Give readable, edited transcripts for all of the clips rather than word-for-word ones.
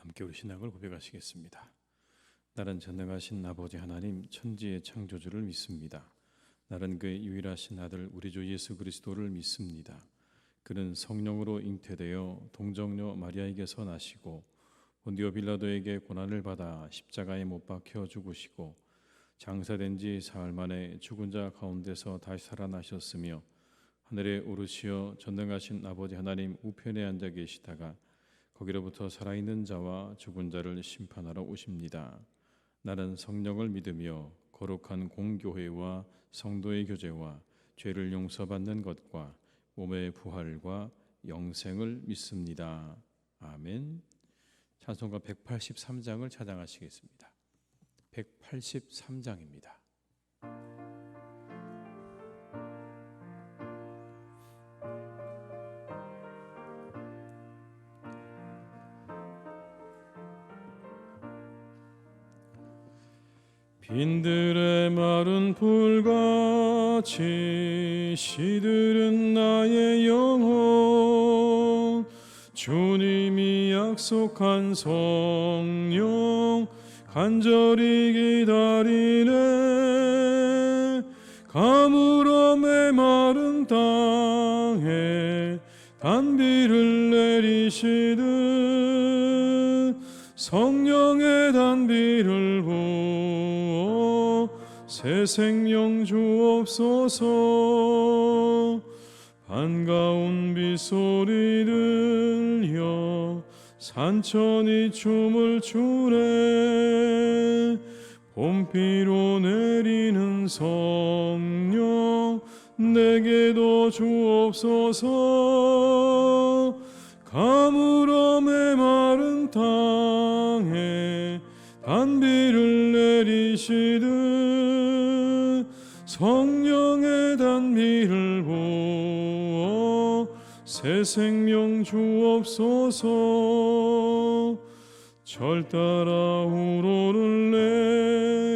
함께 우리 신앙을 고백하시겠습니다. 나는 전능하신 아버지 하나님 천지의 창조주를 믿습니다. 나는 그의 유일하신 아들 우리 주 예수 그리스도를 믿습니다. 그는 성령으로 잉태되어 동정녀 마리아에게서 나시고 본디오 빌라도에게 고난을 받아 십자가에 못 박혀 죽으시고 장사된 지 사흘 만에 죽은 자 가운데서 다시 살아나셨으며 하늘에 오르시어 전능하신 아버지 하나님 우편에 앉아 계시다가 거기로부터 살아있는 자와 죽은 자를 심판하러 오십니다. 나는 성령을 믿으며 거룩한 공교회와 성도의 교제와 죄를 용서받는 것과 몸의 부활과 영생을 믿습니다. 아멘. 찬송가 183장을 찬양하시겠습니다. 183장입니다. 빈들의 마른 풀같이 시들은 나의 영혼 주님이 약속한 성령 간절히 기다리네. 가물어 메마른 땅에 단비를 내리시듯 성령의 단비를 부어 새 생명 주옵소서. 반가운 빗소리 들려 산천이 춤을 추네. 봄비로 내리는 성령 내게도 주옵소서. 가물어 메마른 땅에 단비를 내리시듯 성령의 단비를 부어 새 생명 주옵소서. 절 따라 우러를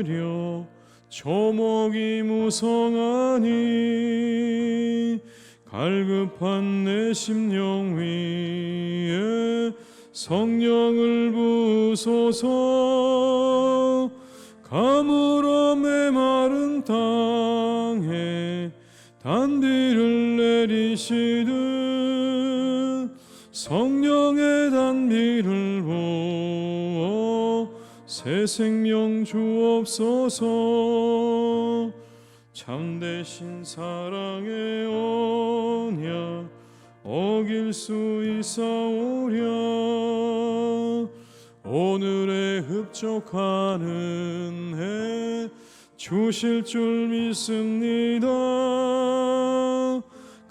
내려 조목이 무성하니 갈급한 내 심령 위에 성령을 부소서. 가물어 메마른 땅에 단비를 내리시듯 성령의 단비를 부어 새 생명 주옵소서. 참되신 사랑의 언약 어길 수 있사오랴. 오늘의 흡족한 은혜 주실 줄 믿습니다.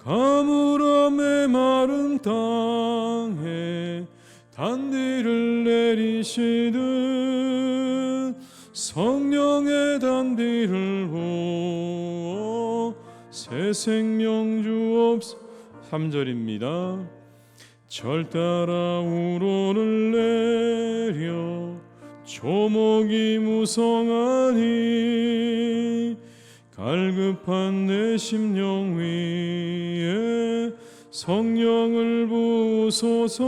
가물어 메마른 땅에 단비를 내리시듯 성령의 단비를 부어 새 생명 주옵소서. 3절입니다. 절 따라 우러를 내려 조목이 무성하니 갈급한 내 심령 위에 성령을 부소서.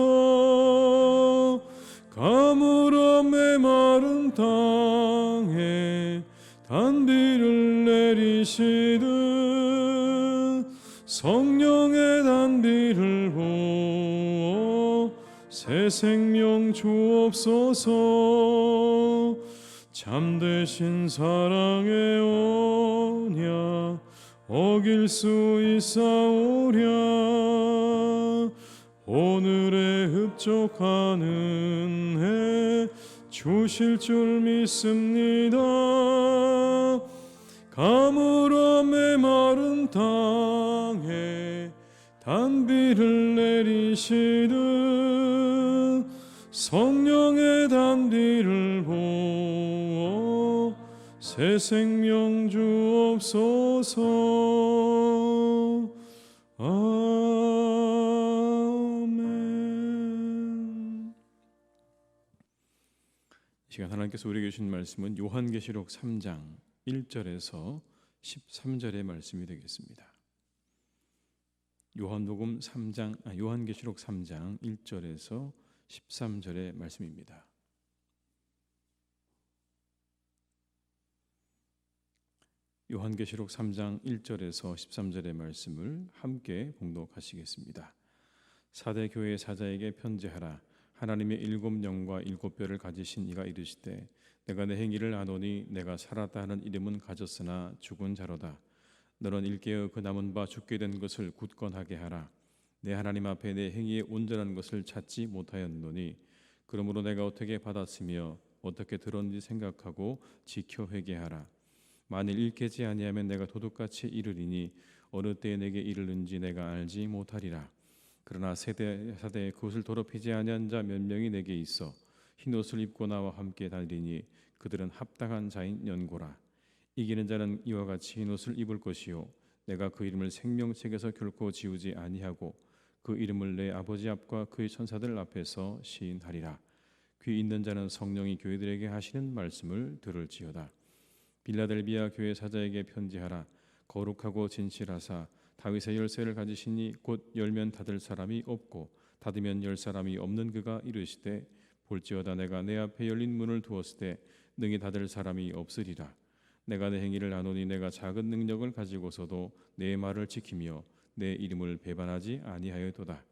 가물어 메마른 땅에 단비를 내리시듯 성령의 단비를 부어 새 생명 주옵소서. 참되신 사랑의 언약 어길 수 있사오랴. 오늘의 흡족한 은혜 주실 줄 믿습니다. 가물어 메마른 땅에 단비를 내리시듯 성령의 단비를 부어 새 생명 주옵소서. 아멘. 이 시간 하나님께서 우리에게 주신 말씀은 요한계시록 3장 1절에서 13절의 말씀이 되겠습니다. 요한계시록 3장 1절에서 13절의 말씀입니다. 요한계시록 3장 1절에서 13절의 말씀을 함께 봉독하시겠습니다. 사대 교회 사자에게 편지하라. 하나님의 7영과 7뼈를 가지신 이가 이르시되 내가 내 행위를 아노니 내가 살았다 하는 이름은 가졌으나 죽은 자로다. 너는 일깨어 그 남은 바 죽게 된 것을 굳건하게 하라. 내 하나님 앞에 내 행위의 온전한 것을 찾지 못하였노니 그러므로 내가 어떻게 받았으며 어떻게 들었는지 생각하고 지켜 회개하라. 만일 일깨지 아니하면 내가 도둑같이 이르리니 어느 때에 내게 이르는지 내가 알지 못하리라. 그러나 사대에 그것을 더럽히지 아니한 자 몇 명이 내게 있어 흰옷을 입고 나와 함께 달리니 그들은 합당한 자인 연고라. 이기는 자는 이와 같이 흰옷을 입을 것이요 내가 그 이름을 생명책에서 결코 지우지 아니하고 그 이름을 내 아버지 앞과 그의 천사들 앞에서 시인하리라. 귀 있는 자는 성령이 교회들에게 하시는 말씀을 들을지어다. 빌라델비아 교회 사자에게 편지하라. 거룩하고 진실하사 다윗의 열쇠를 가지시니 곧 열면 닫을 사람이 없고 닫으면 열 사람이 없는 그가 이르시되 볼지어다 내가 내 앞에 열린 문을 두었을 때 능히 닫을 사람이 없으리라. 내가 내 행위를 아노니 내가 작은 능력을 가지고서도 내 말을 지키며 내 이름을 배반하지 아니하였도다.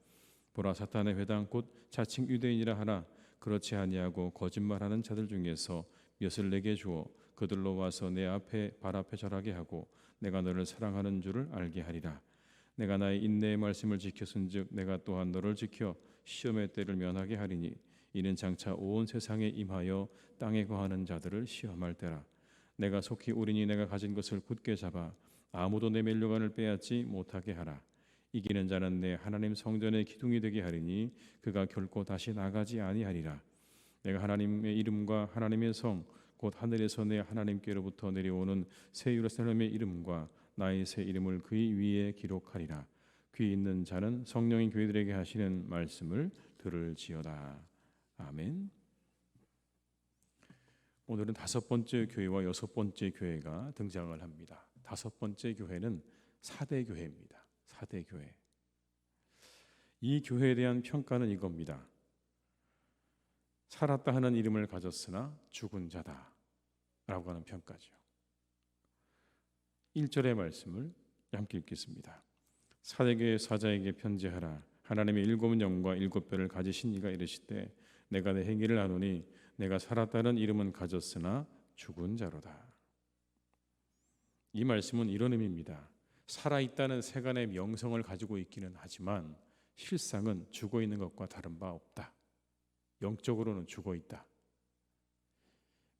보라 사탄의 회당 곧 자칭 유대인이라 하나 그렇지 아니하고 거짓말하는 자들 중에서 몇을 내게 주어 그들로 와서 내 앞에 발 앞에 절하게 하고 내가 너를 사랑하는 줄을 알게 하리라. 내가 나의 인내의 말씀을 지켰은즉 내가 또한 너를 지켜 시험의 때를 면하게 하리니 이는 장차 온 세상에 임하여 땅에 거하는 자들을 시험할 때라. 내가 속히 오리니 내가 가진 것을 굳게 잡아 아무도 내 멸류관을 빼앗지 못하게 하라. 이기는 자는 내 하나님 성전의 기둥이 되게 하리니 그가 결코 다시 나가지 아니하리라. 내가 하나님의 이름과 하나님의 성 곧 하늘에서 내 하나님께로부터 내려오는 새 예루살렘의 이름과 나의 새 이름을 그의 위에 기록하리라. 귀 있는 자는 성령인 교회들에게 하시는 말씀을 들을지어다. 아멘. 오늘은 5번째 교회와 6번째 교회가 등장을 합니다. 5번째 교회는 사대 교회입니다. 사대 교회. 이 교회에 대한 평가는 이겁니다. 살았다 하는 이름을 가졌으나 죽은 자다 라고 하는 평가죠. 1절의 말씀을 함께 읽겠습니다. 사대교회 사자에게 편지하라. 하나님의 7영과 7뼈를 가지신 이가 이르시되 내가 내 행위를 아노니 내가 살았다는 이름은 가졌으나 죽은 자로다. 이 말씀은 이런 의미입니다. 살아있다는 세간의 명성을 가지고 있기는 하지만 실상은 죽어 있는 것과 다른 바 없다. 영적으로는 죽어 있다.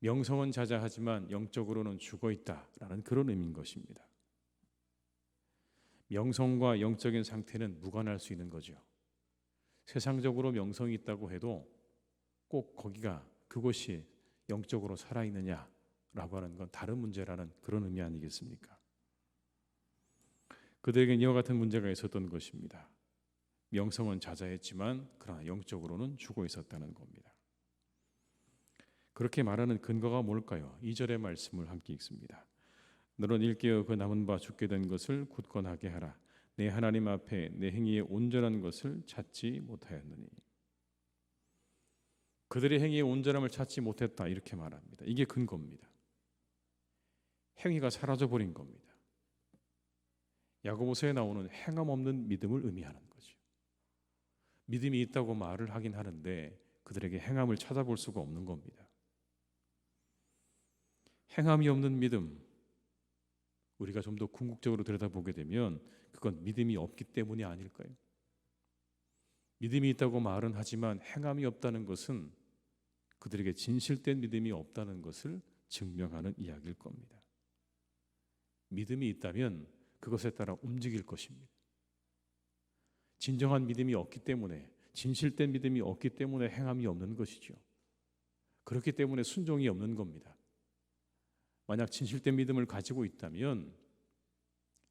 명성은 자자하지만 영적으로는 죽어 있다라는 그런 의미인 것입니다. 명성과 영적인 상태는 무관할 수 있는 거죠. 세상적으로 명성이 있다고 해도 꼭 그것이 영적으로 살아있느냐라고 하는 건 다른 문제라는 그런 의미 아니겠습니까? 그들에겐 이와 같은 문제가 있었던 것입니다. 명성은 자자했지만 그러나 영적으로는 죽어 있었다는 겁니다. 그렇게 말하는 근거가 뭘까요? 2절의 말씀을 함께 읽습니다. 너는 일깨어 그 남은 바 죽게 된 것을 굳건하게 하라. 내 하나님 앞에 내 행위의 온전한 것을 찾지 못하였느니. 그들의 행위의 온전함을 찾지 못했다 이렇게 말합니다. 이게 근거입니다. 행위가 사라져버린 겁니다. 야고보서에 나오는 행함 없는 믿음을 의미하는 거죠. 믿음이 있다고 말을 하긴 하는데 그들에게 행함을 찾아볼 수가 없는 겁니다. 행함이 없는 믿음, 우리가 좀 더 궁극적으로 들여다보게 되면 그건 믿음이 없기 때문이 아닐까요? 믿음이 있다고 말은 하지만 행함이 없다는 것은 그들에게 진실된 믿음이 없다는 것을 증명하는 이야기일 겁니다. 믿음이 있다면 그것에 따라 움직일 것입니다. 진정한 믿음이 없기 때문에, 진실된 믿음이 없기 때문에 행함이 없는 것이죠. 그렇기 때문에 순종이 없는 겁니다. 만약 진실된 믿음을 가지고 있다면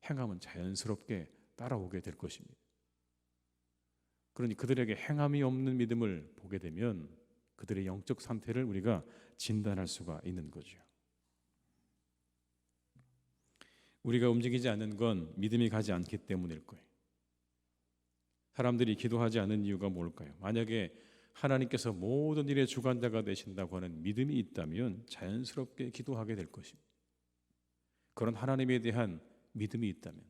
행함은 자연스럽게 따라오게 될 것입니다. 그러니 그들에게 행함이 없는 믿음을 보게 되면 그들의 영적 상태를 우리가 진단할 수가 있는 거죠. 우리가 움직이지 않는 건 믿음이 가지 않기 때문일 거예요. 사람들이 기도하지 않는 이유가 뭘까요? 만약에 하나님께서 모든 일의 주관자가 되신다고 하는 믿음이 있다면 자연스럽게 기도하게 될 것입니다. 그런 하나님에 대한 믿음이 있다면,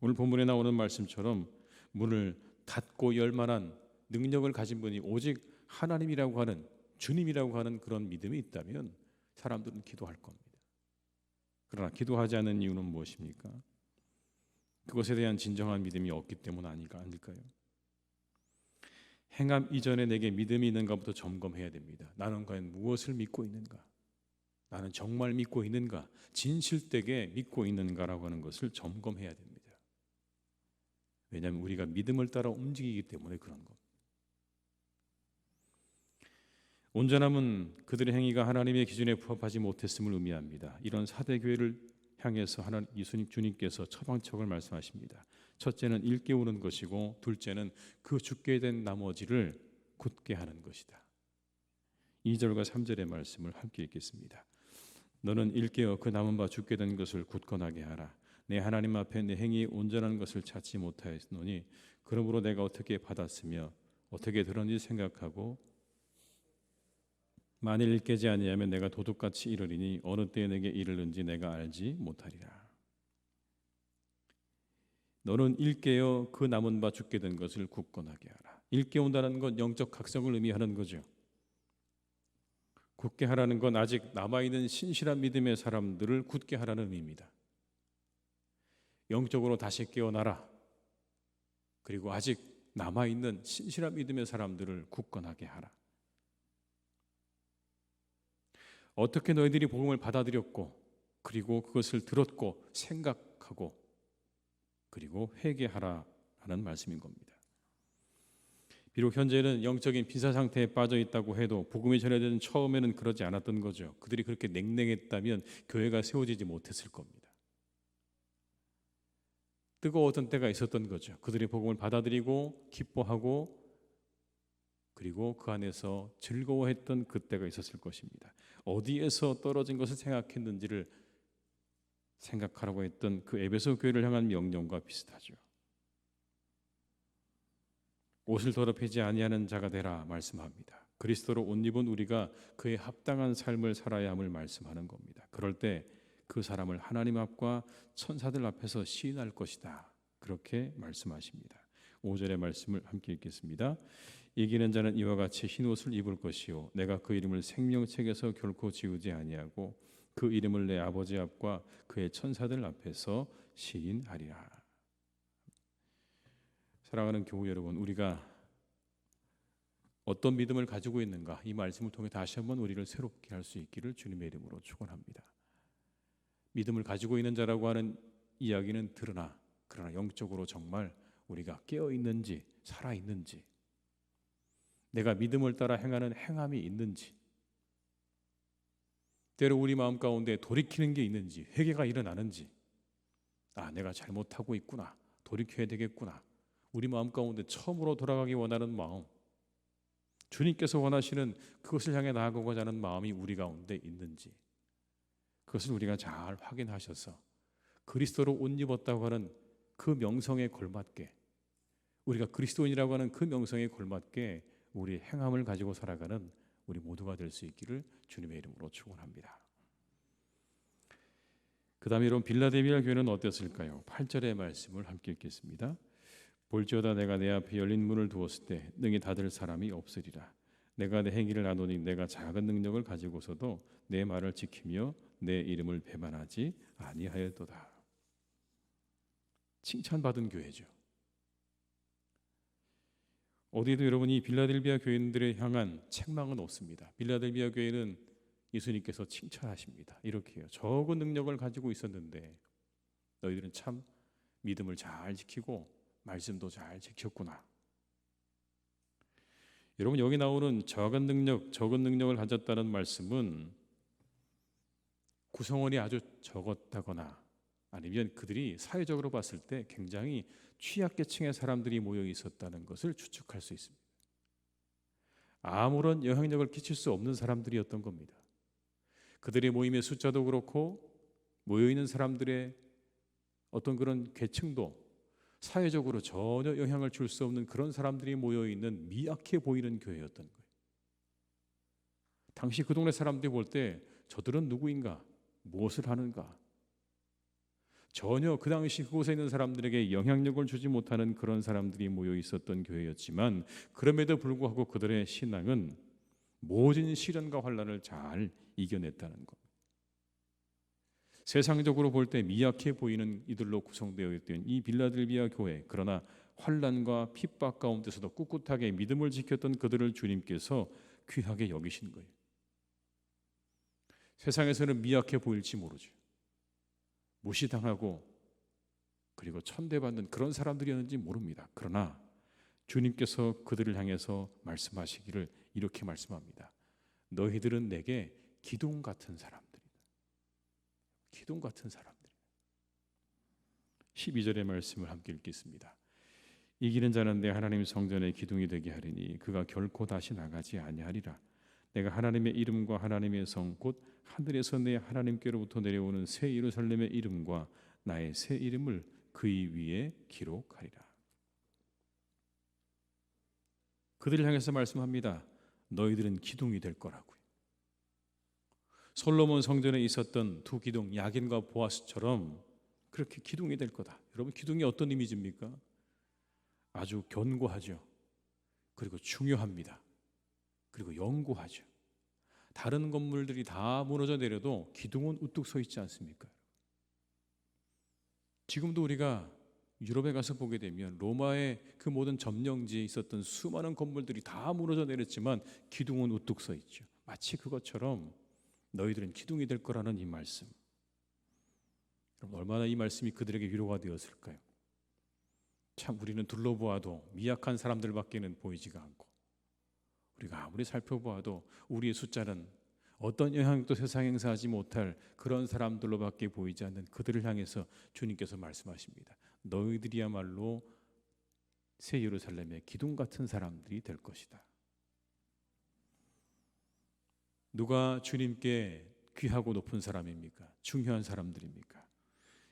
오늘 본문에 나오는 말씀처럼 문을 닫고 열 만한 능력을 가진 분이 오직 하나님이라고 하는, 주님이라고 하는 그런 믿음이 있다면 사람들은 기도할 겁니다. 그러나 기도하지 않는 이유는 무엇입니까? 그것에 대한 진정한 믿음이 없기 때문 아닐까요? 행함 이전에 내게 믿음이 있는가부터 점검해야 됩니다. 나는 과연 무엇을 믿고 있는가? 나는 정말 믿고 있는가? 진실되게 믿고 있는가라고 하는 것을 점검해야 됩니다. 왜냐하면 우리가 믿음을 따라 움직이기 때문에 그런 겁니다. 온전함은 그들의 행위가 하나님의 기준에 부합하지 못했음을 의미합니다. 이런 사대 교회를 향해서 예수님 주님께서 처방책을 말씀하십니다. 첫째는 일깨우는 것이고, 둘째는 그 죽게 된 나머지를 굳게 하는 것이다. 2절과 3절의 말씀을 함께 읽겠습니다. 너는 일깨어 그 남은 바 죽게 된 것을 굳건하게 하라. 내 하나님 앞에 내 행위 온전한 것을 찾지 못하였노니 그러므로 내가 어떻게 받았으며 어떻게 들었는지 생각하고, 만일 깨지 아니하면 내가 도둑같이 이르리니 어느 때에 내게 이르는지 내가 알지 못하리라. 너는 일깨어 그 남은 바 죽게 된 것을 굳건하게 하라. 일깨운다는 건 영적 각성을 의미하는 거죠. 굳게 하라는 건 아직 남아있는 신실한 믿음의 사람들을 굳게 하라는 의미입니다. 영적으로 다시 깨어나라. 그리고 아직 남아있는 신실한 믿음의 사람들을 굳건하게 하라. 어떻게 너희들이 복음을 받아들였고, 그리고 그것을 들었고 생각하고 그리고 회개하라는 말씀인 겁니다. 비록 현재는 영적인 비사 상태에 빠져 있다고 해도 복음이 전해지는 처음에는 그러지 않았던 거죠. 그들이 그렇게 냉랭했다면 교회가 세워지지 못했을 겁니다. 뜨거웠던 때가 있었던 거죠. 그들이 복음을 받아들이고 기뻐하고 그리고 그 안에서 즐거워했던 그때가 있었을 것입니다. 어디에서 떨어진 것을 생각했는지를 생각하라고 했던 그 에베소 교회를 향한 명령과 비슷하죠. 옷을 더럽히지 아니하는 자가 되라 말씀합니다. 그리스도로 옷 입은 우리가 그에 합당한 삶을 살아야 함을 말씀하는 겁니다. 그럴 때 그 사람을 하나님 앞과 천사들 앞에서 시인할 것이다. 그렇게 말씀하십니다. 5절의 말씀을 함께 읽겠습니다. 이기는 자는 이와 같이 흰 옷을 입을 것이요 내가 그 이름을 생명책에서 결코 지우지 아니하고 그 이름을 내 아버지 앞과 그의 천사들 앞에서 시인하리라. 사랑하는 교우 여러분, 우리가 어떤 믿음을 가지고 있는가, 이 말씀을 통해 다시 한번 우리를 새롭게 할 수 있기를 주님의 이름으로 축원합니다. 믿음을 가지고 있는 자라고 하는 이야기는 그러나 영적으로 정말 우리가 깨어 있는지 살아 있는지, 내가 믿음을 따라 행하는 행함이 있는지, 때로 우리 마음 가운데 돌이키는 게 있는지, 회개가 일어나는지, 내가 잘못하고 있구나, 돌이켜야 되겠구나, 우리 마음 가운데 처음으로 돌아가기 원하는 마음, 주님께서 원하시는 그것을 향해 나아가고자 하는 마음이 우리 가운데 있는지, 그것을 우리가 잘 확인하셔서 그리스도로 옷 입었다고 하는 그 명성에 걸맞게, 우리가 그리스도인이라고 하는 그 명성에 걸맞게 우리 행함을 가지고 살아가는 우리 모두가 될 수 있기를 주님의 이름으로 축원합니다. 그 다음에 여러분, 빌라델비아 교회는 어땠을까요? 8절의 말씀을 함께 읽겠습니다. 볼지어다 내가 내 앞에 열린 문을 두었을 때 능히 닫을 사람이 없으리라. 내가 내 행위를 아노니 내가 작은 능력을 가지고서도 내 말을 지키며 내 이름을 배반하지 아니하였도다. 칭찬받은 교회죠. 어디에도 여러분이 빌라델비아 교인들을 향한 책망은 없습니다. 빌라델비아 교회는 예수님께서 칭찬하십니다. 이렇게 해요. 적은 능력을 가지고 있었는데 너희들은 참 믿음을 잘 지키고 말씀도 잘 지켰구나. 여러분, 여기 나오는 적은 능력을 가졌다는 말씀은 구성원이 아주 적었다거나 아니면 그들이 사회적으로 봤을 때 굉장히 취약계층의 사람들이 모여 있었다는 것을 추측할 수 있습니다. 아무런 영향력을 끼칠 수 없는 사람들이었던 겁니다. 그들의 모임의 숫자도 그렇고 모여 있는 사람들의 어떤 그런 계층도 사회적으로 전혀 영향을 줄 수 없는 그런 사람들이 모여있는 미약해 보이는 교회였던 거예요. 당시 그 동네 사람들이 볼 때 저들은 누구인가? 무엇을 하는가? 전혀 그 당시 그곳에 있는 사람들에게 영향력을 주지 못하는 그런 사람들이 모여 있었던 교회였지만, 그럼에도 불구하고 그들의 신앙은 모진 시련과 환난을 잘 이겨냈다는 것. 세상적으로 볼 때 미약해 보이는 이들로 구성되어 있던 이 빌라델비아 교회, 그러나 환난과 핍박 가운데서도 꿋꿋하게 믿음을 지켰던 그들을 주님께서 귀하게 여기신 거예요. 세상에서는 미약해 보일지 모르죠. 무시당하고 그리고 천대받는 그런 사람들이었는지 모릅니다. 그러나 주님께서 그들을 향해서 말씀하시기를 이렇게 말씀합니다. 너희들은 내게 기둥 같은 사람들이다. 기둥 같은 사람들. 12절의 말씀을 함께 읽겠습니다. 이기는 자는 내 하나님 성전의 기둥이 되게 하리니 그가 결코 다시 나가지 아니하리라. 내가 하나님의 이름과 하나님의 성 곧 하늘에서 내 하나님께로부터 내려오는 새 예루살렘의 이름과 나의 새 이름을 그의 위에 기록하리라. 그들을 향해서 말씀합니다. 너희들은 기둥이 될 거라고요. 솔로몬 성전에 있었던 두 기둥 야긴과 보아스처럼 그렇게 기둥이 될 거다. 여러분, 기둥이 어떤 이미지입니까? 아주 견고하죠. 그리고 중요합니다. 그리고 영구하죠. 다른 건물들이 다 무너져 내려도 기둥은 우뚝 서 있지 않습니까? 지금도 우리가 유럽에 가서 보게 되면 로마의 그 모든 점령지에 있었던 수많은 건물들이 다 무너져 내렸지만 기둥은 우뚝 서 있죠. 마치 그것처럼 너희들은 기둥이 될 거라는 이 말씀. 여러분, 얼마나 이 말씀이 그들에게 위로가 되었을까요? 참 우리는 둘러보아도 미약한 사람들밖에는 보이지가 않고, 우리가 아무리 살펴보아도 우리의 숫자는 어떤 영향도 세상에 행사하지 못할 그런 사람들로밖에 보이지 않는 그들을 향해서 주님께서 말씀하십니다. 너희들이야말로 새 예루살렘의 기둥 같은 사람들이 될 것이다. 누가 주님께 귀하고 높은 사람입니까? 중요한 사람들입니까?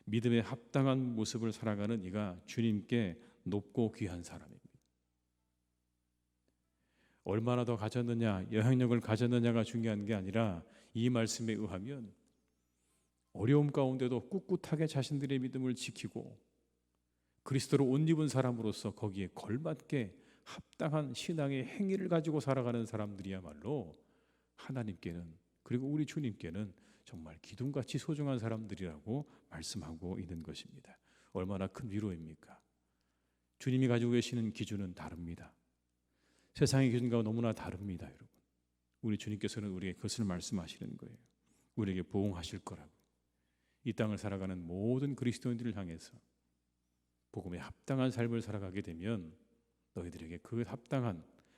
믿음에 합당한 모습을 살아가는 이가 주님께 높고 귀한 사람입니다. 얼마나 더 가졌느냐, 영향력을 가졌느냐가 중요한 게 아니라 이 말씀에 의하면 어려움 가운데도 꿋꿋하게 자신들의 믿음을 지키고 그리스도로 옷 입은 사람으로서 거기에 걸맞게 합당한 신앙의 행위를 가지고 살아가는 사람들이야말로 하나님께는, 그리고 우리 주님께는 정말 기둥같이 소중한 사람들이라고 말씀하고 있는 것입니다. 얼마나 큰 위로입니까? 주님이 가지고 계시는 기준은 다릅니다. 세상의 기준과 너무나 다릅니다, 여러분. 우리 주님께서는 우리에게 그것을 말씀하시는 거예요. 우리에게 보응하실 거라고. 이 땅을 살아가는 모든 그리스도인들을 향해서 복음에 합당한 삶을 살아가게 되면 너희들에게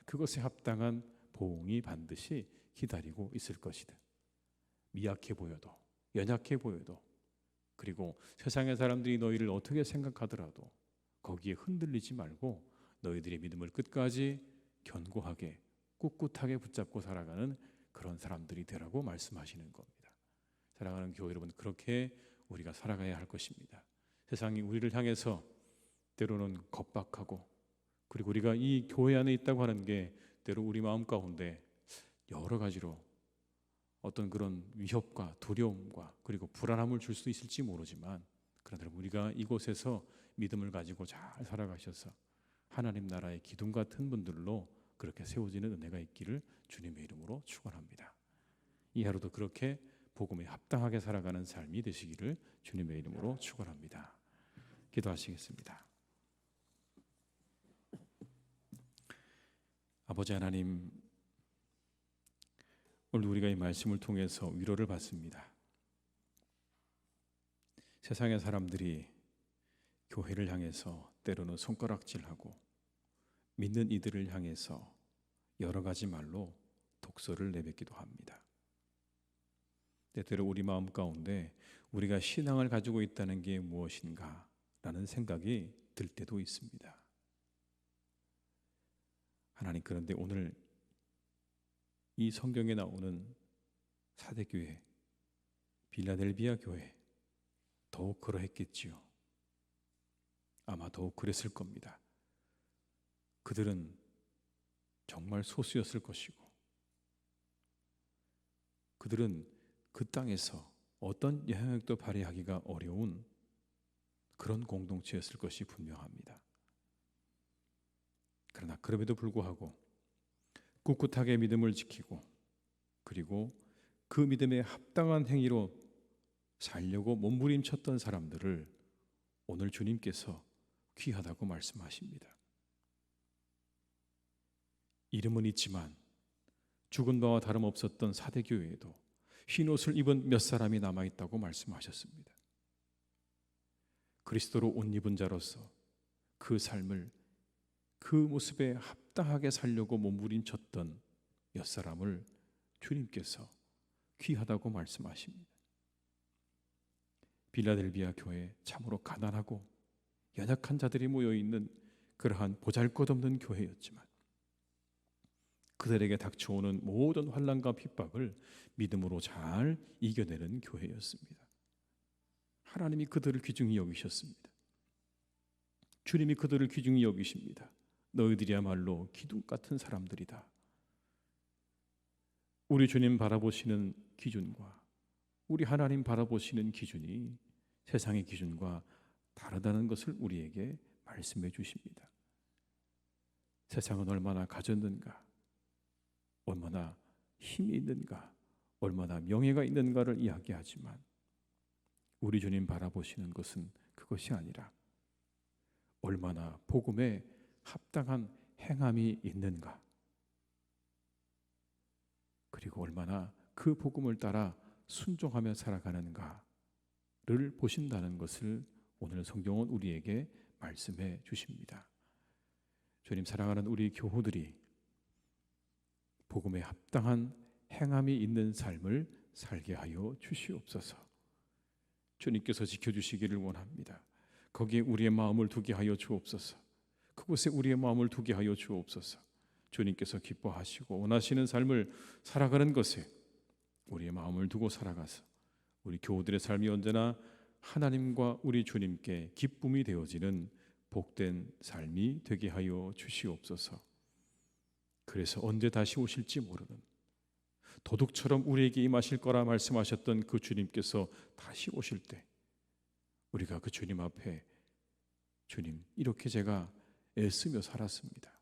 그것에 합당한 보응이 반드시 기다리고 있을 것이다. 미약해 보여도, 연약해 보여도, 그리고 세상의 사람들이 너희를 어떻게 생각하더라도 거기에 흔들리지 말고 너희들의 믿음을 끝까지 견고하게 꿋꿋하게 붙잡고 살아가는 그런 사람들이 되라고 말씀하시는 겁니다. 사랑하는 교회 여러분, 그렇게 우리가 살아가야 할 것입니다. 세상이 우리를 향해서 때로는 겁박하고, 그리고 우리가 이 교회 안에 있다고 하는 게 때로 우리 마음 가운데 여러 가지로 어떤 그런 위협과 두려움과 그리고 불안함을 줄 수 있을지 모르지만, 그러나 우리가 이곳에서 믿음을 가지고 잘 살아가셔서 하나님 나라의 기둥 같은 분들로 그렇게 세워지는 은혜가 있기를 주님의 이름으로 축원합니다. 이 하루도 그렇게 복음에 합당하게 살아가는 삶이 되시기를 주님의 이름으로 축원합니다. 기도하시겠습니다. 아버지 하나님, 오늘 우리가 이 말씀을 통해서 위로를 받습니다. 세상의 사람들이 교회를 향해서 때로는 손가락질하고 믿는 이들을 향해서 여러 가지 말로 독소를 내뱉기도 합니다. 때때로 우리 마음 가운데 우리가 신앙을 가지고 있다는 게 무엇인가 라는 생각이 들 때도 있습니다. 하나님, 그런데 오늘 이 성경에 나오는 사대교회, 빌라델비아 교회 더욱 그러했겠지요. 아마 더욱 그랬을 겁니다. 그들은 정말 소수였을 것이고, 그들은 그 땅에서 어떤 영향력도 발휘하기가 어려운 그런 공동체였을 것이 분명합니다. 그러나 그럼에도 불구하고 꿋꿋하게 믿음을 지키고, 그리고 그 믿음에 합당한 행위로 살려고 몸부림쳤던 사람들을 오늘 주님께서 귀하다고 말씀하십니다. 이름은 있지만 죽은 바와 다름없었던 사대교회에도 흰옷을 입은 몇 사람이 남아있다고 말씀하셨습니다. 그리스도로 옷 입은 자로서 그 삶을 그 모습에 합당하게 살려고 몸부림쳤던 몇 사람을 주님께서 귀하다고 말씀하십니다. 빌라델비아 교회, 참으로 가난하고 연약한 자들이 모여있는 그러한 보잘것없는 교회였지만 그들에게 닥쳐오는 모든 환난과 핍박을 믿음으로 잘 이겨내는 교회였습니다. 하나님이 그들을 귀중히 여기셨습니다. 주님이 그들을 귀중히 여기십니다. 너희들이야말로 기둥 같은 사람들이다. 우리 주님 바라보시는 기준과 우리 하나님 바라보시는 기준이 세상의 기준과 다르다는 것을 우리에게 말씀해 주십니다. 세상은 얼마나 가졌는가, 얼마나 힘이 있는가, 얼마나 명예가 있는가를 이야기하지만 우리 주님 바라보시는 것은 그것이 아니라 얼마나 복음에 합당한 행함이 있는가, 그리고 얼마나 그 복음을 따라 순종하며 살아가는가를 보신다는 것을 오늘 성경은 우리에게 말씀해 주십니다. 주님, 사랑하는 우리 교우들이 복음에 합당한 행함이 있는 삶을 살게 하여 주시옵소서. 주님께서 지켜주시기를 원합니다. 거기에 우리의 마음을 두게 하여 주옵소서. 그곳에 우리의 마음을 두게 하여 주옵소서. 주님께서 기뻐하시고 원하시는 삶을 살아가는 것에 우리의 마음을 두고 살아가서 우리 교우들의 삶이 언제나 하나님과 우리 주님께 기쁨이 되어지는 복된 삶이 되게 하여 주시옵소서. 그래서 언제 다시 오실지 모르는 도둑처럼 우리에게 임하실 거라 말씀하셨던 그 주님께서 다시 오실 때 우리가 그 주님 앞에, 주님, 이렇게 제가 애쓰며 살았습니다.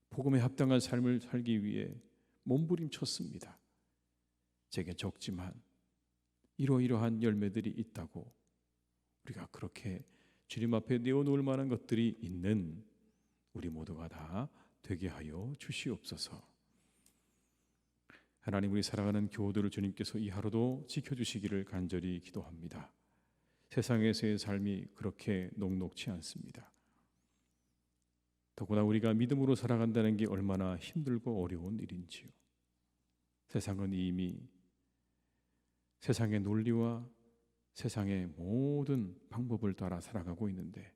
복음에 합당한 삶을 살기 위해 몸부림쳤습니다. 제게 적지만 이러이러한 열매들이 있다고 우리가 그렇게 주님 앞에 내어놓을 만한 것들이 있는 우리 모두가 다 되게 하여 주시옵소서. 하나님, 우리 사랑하는 교우들을 주님께서 이 하루도 지켜주시기를 간절히 기도합니다. 세상에서의 삶이 그렇게 녹록지 않습니다. 더구나 우리가 믿음으로 살아간다는 게 얼마나 힘들고 어려운 일인지요. 세상은 이미 세상의 논리와 세상의 모든 방법을 따라 살아가고 있는데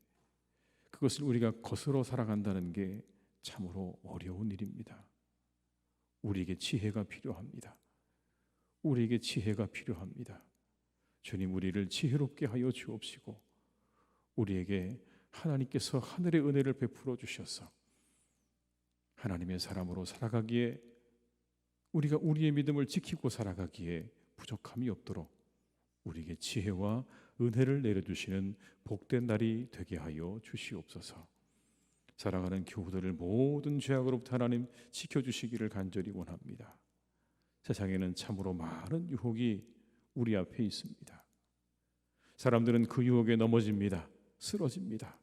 그것을 우리가 거스러 살아간다는 게 참으로 어려운 일입니다. 우리에게 지혜가 필요합니다. 우리에게 지혜가 필요합니다. 주님, 우리를 지혜롭게 하여 주옵시고 우리에게 하나님께서 하늘의 은혜를 베풀어 주셔서 하나님의 사람으로 살아가기에, 우리가 우리의 믿음을 지키고 살아가기에 부족함이 없도록 우리에게 지혜와 은혜를 내려주시는 복된 날이 되게 하여 주시옵소서. 사랑하는 교우들을 모든 죄악으로부터 하나님 지켜주시기를 간절히 원합니다. 세상에는 참으로 많은 유혹이 우리 앞에 있습니다. 사람들은 그 유혹에 넘어집니다. 쓰러집니다.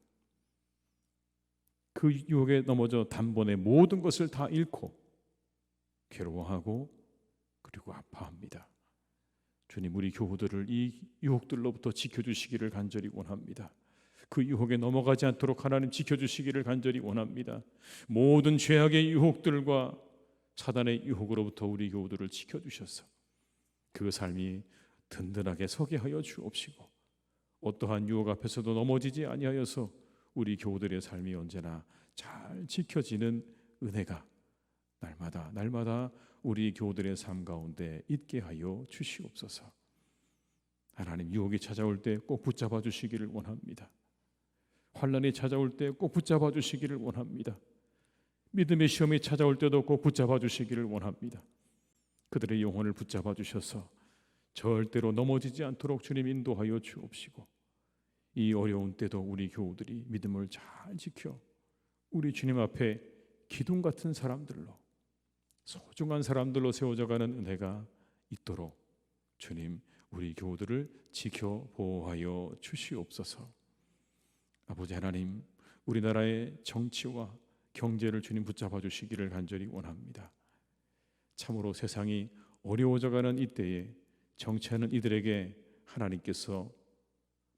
그 유혹에 넘어져 단번에 모든 것을 다 잃고 괴로워하고 그리고 아파합니다. 주님, 우리 교우들을 이 유혹들로부터 지켜주시기를 간절히 원합니다. 그 유혹에 넘어가지 않도록 하나님 지켜주시기를 간절히 원합니다. 모든 죄악의 유혹들과 사단의 유혹으로부터 우리 교우들을 지켜주셔서 그 삶이 든든하게 서게 하여 주옵시고 어떠한 유혹 앞에서도 넘어지지 아니하여서 우리 교우들의 삶이 언제나 잘 지켜지는 은혜가 날마다 우리 교우들의 삶 가운데 있게 하여 주시옵소서. 하나님, 유혹이 찾아올 때 꼭 붙잡아 주시기를 원합니다. 환난이 찾아올 때 꼭 붙잡아 주시기를 원합니다. 믿음의 시험이 찾아올 때도 꼭 붙잡아 주시기를 원합니다. 그들의 영혼을 붙잡아 주셔서 절대로 넘어지지 않도록 주님 인도하여 주옵시고, 이 어려운 때도 우리 교우들이 믿음을 잘 지켜 우리 주님 앞에 기둥 같은 사람들로, 소중한 사람들로 세워져가는 은혜가 있도록 주님 우리 교우들을 지켜 보호하여 주시옵소서. 아버지 하나님, 우리나라의 정치와 경제를 주님 붙잡아 주시기를 간절히 원합니다. 참으로 세상이 어려워져가는 이때에 정치하는 이들에게 하나님께서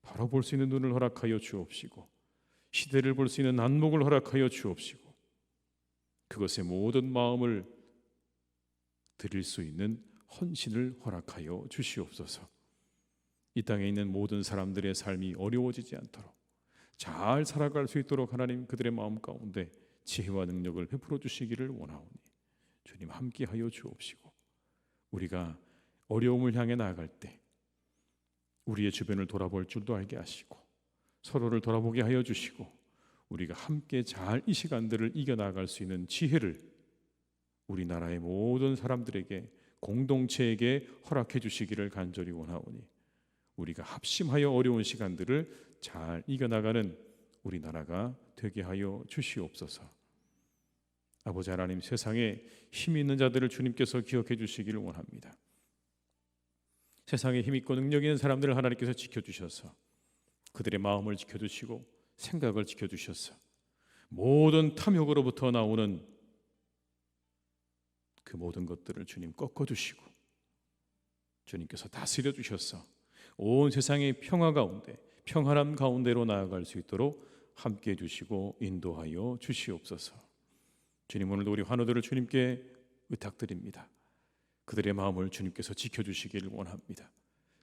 바로 볼 수 있는 눈을 허락하여 주옵시고, 시대를 볼 수 있는 안목을 허락하여 주옵시고, 그것에 모든 마음을 드릴 수 있는 헌신을 허락하여 주시옵소서. 이 땅에 있는 모든 사람들의 삶이 어려워지지 않도록 잘 살아갈 수 있도록 하나님 그들의 마음 가운데 지혜와 능력을 베풀어 주시기를 원하오니 주님 함께하여 주옵시고, 우리가 어려움을 향해 나아갈 때 우리의 주변을 돌아볼 줄도 알게 하시고, 서로를 돌아보게 하여 주시고, 우리가 함께 잘 이 시간들을 이겨나갈 수 있는 지혜를 우리나라의 모든 사람들에게, 공동체에게 허락해 주시기를 간절히 원하오니 우리가 합심하여 어려운 시간들을 잘 이겨나가는 우리나라가 되게 하여 주시옵소서. 아버지 하나님, 세상에 힘 있는 자들을 주님께서 기억해 주시기를 원합니다. 세상에 힘 있고 능력 있는 사람들을 하나님께서 지켜주셔서 그들의 마음을 지켜주시고 생각을 지켜주셔서 모든 탐욕으로부터 나오는 그 모든 것들을 주님 꺾어주시고 주님께서 다스려 주셔서 온 세상의 평화 가운데, 평안함 가운데로 나아갈 수 있도록 함께해 주시고 인도하여 주시옵소서. 주님, 오늘도 우리 환우들을 주님께 의탁드립니다. 그들의 마음을 주님께서 지켜주시기를 원합니다.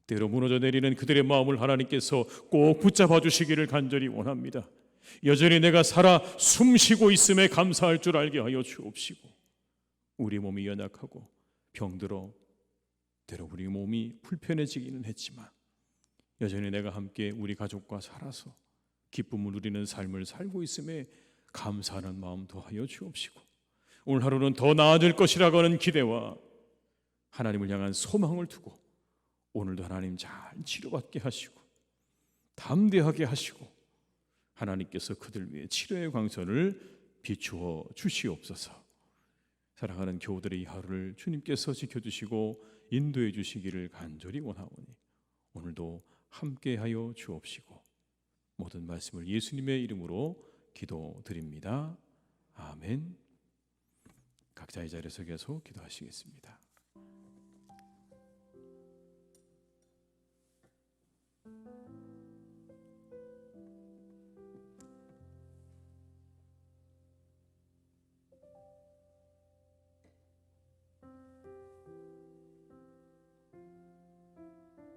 때로 무너져 내리는 그들의 마음을 하나님께서 꼭 붙잡아 주시기를 간절히 원합니다. 여전히 내가 살아 숨쉬고 있음에 감사할 줄 알게 하여 주옵시고, 우리 몸이 연약하고 병들어 때로 우리 몸이 불편해지기는 했지만 여전히 내가 함께 우리 가족과 살아서 기쁨을 누리는 삶을 살고 있음에 감사하는 마음 더하여 주옵시고, 오늘 하루는 더 나아질 것이라고 하는 기대와 하나님을 향한 소망을 두고 오늘도 하나님 잘 치료받게 하시고 담대하게 하시고 하나님께서 그들 위해 치료의 광선을 비추어 주시옵소서. 사랑하는 교우들의 이 하루를 주님께서 지켜주시고 인도해 주시기를 간절히 원하오니 오늘도 함께하여 주옵시고, 모든 말씀을 예수님의 이름으로 기도드립니다. 아멘. 각자의 자리에서 계속 기도하시겠습니다.